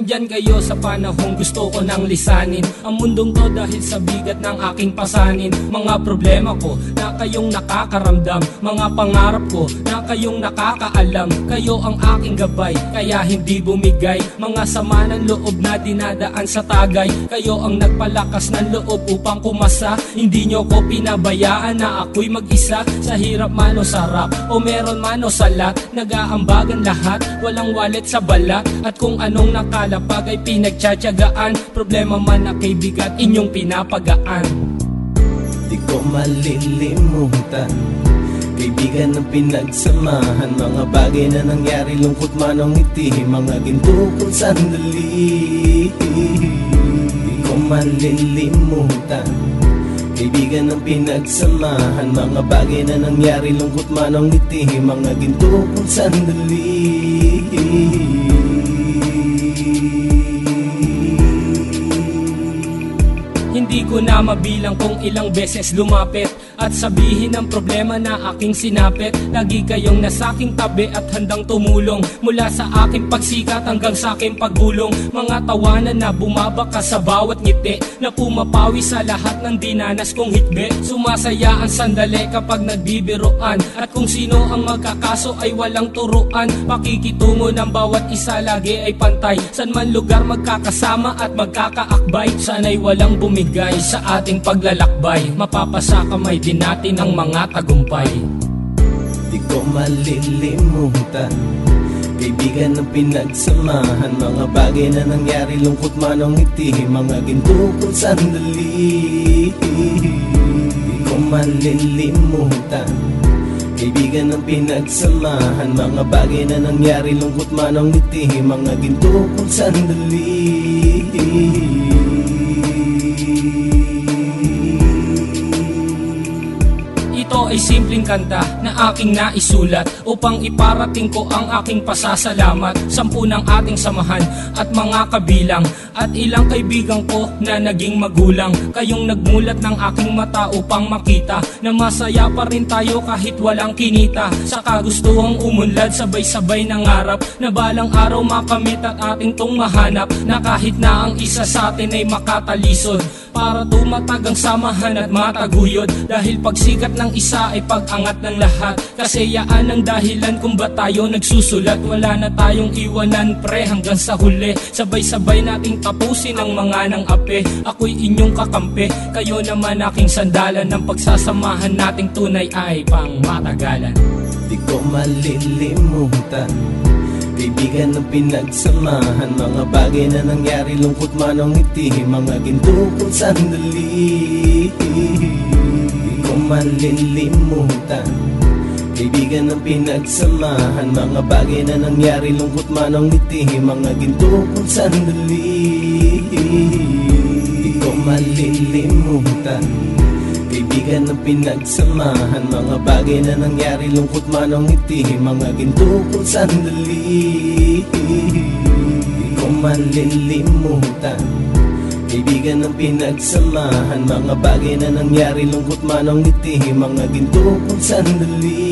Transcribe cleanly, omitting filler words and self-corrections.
Andyan kayo sa panahong gusto ko nang lisanin ang mundong to dahil sa bigat ng aking pasanin. Mga problema ko na kayong nakakaramdam, mga pangarap ko na kayong nakakaalam. Kayo ang aking gabay, kaya hindi bumigay. Mga sama ng loob na dinadaan sa tagay, kayo ang nagpalakas ng loob upang kumasa. Hindi nyo ko pinabayaan na ako'y mag-isa. Sa hirap man o sarap, o meron man o salat, nag-aambagan lahat, walang walet sa balat. At kung anong nakalapag ay pinagtsatsagaan, problema man na kay bigat inyong pinapagaan. Di ko malilimutan, kaibigan ng pinagsamahan, mga bagay na nangyari, lungkot man o ngiti, mga ginto kong sandali. Di ko malilimutan, kaibigan ng pinagsamahan, mga bagay na nangyari, lungkot man o ngiti, mga ginto kong sandali. Hindi ko na mabilang kung ilang beses lumapit at sabihin ang problema na aking sinapit. Lagi kayong nasa aking tabi at handang tumulong, mula sa aking pagsikat hanggang sa aking paggulong. Mga tawanan na bumabaka sa bawat ngiti, na pumapawi sa lahat ng dinanas kong hitbit. Sumasaya ang sandali kapag nagbibiroan, at kung sino ang magkakaso ay walang turuan. Pakikitungo ng bawat isa lagi ay pantay, san man lugar magkakasama at magkakaakbay. Sana'y walang bumigay sa ating paglalakbay, mapapasa kamay din natin ang mga tagumpay. Di ko malilimutan, kaibigan ng pinagsamahan, mga bagay na nangyari, lungkot man o ngiti, mga ginto kong sandali. Di ko malilimutan, kaibigan ng pinagsamahan, mga bagay na nangyari, lungkot man o ngiti, mga ginto kong sandali. Ito ay simpleng kanta na aking naisulat upang iparating ko ang aking pasasalamat. 10 ng ating samahan at mga kabilang, at ilang kaibigan ko na naging magulang. Kayong nagmulat ng aking mata upang makita na masaya pa rin tayo kahit walang kinita. Sa kagustuhang umunlad, sabay-sabay nangarap na balang araw makamit at ating tong mahanap, na kahit na ang isa sa atin ay makatalisod, para tumatag ang samahan at mataguyod. Dahil pagsikat ng isa ay pag-angat ng lahat, kasi yaan ang dahilan kung ba tayo nagsusulat. Wala na tayong iwanan pre hanggang sa huli, sabay-sabay nating tapusin ang mga nang ape. Ako'y inyong kakampi, kayo naman aking sandalan, ng pagsasamahan nating tunay ay pang matagalan. Di ko malilimutan, kaibigan ng pinagsamahan, mga bagay na nangyari, lungkot man o ngiti, mga ginto kong sandali. Di ko malilimutan, kaibigan ng pinagsamahan, mga bagay na nangyari, lungkot man o ngiti, mga ginto kong sandali. Di ko malilimutan, kaibigan ng pinagsamahan, mga bagay na nangyari, lungkot man o ngiti, mga ginto kong sandali. Di ko malilimutan, kaibigan ng pinagsamahan, mga bagay na nangyari, lungkot man o ngiti, mga ginto kong sandali.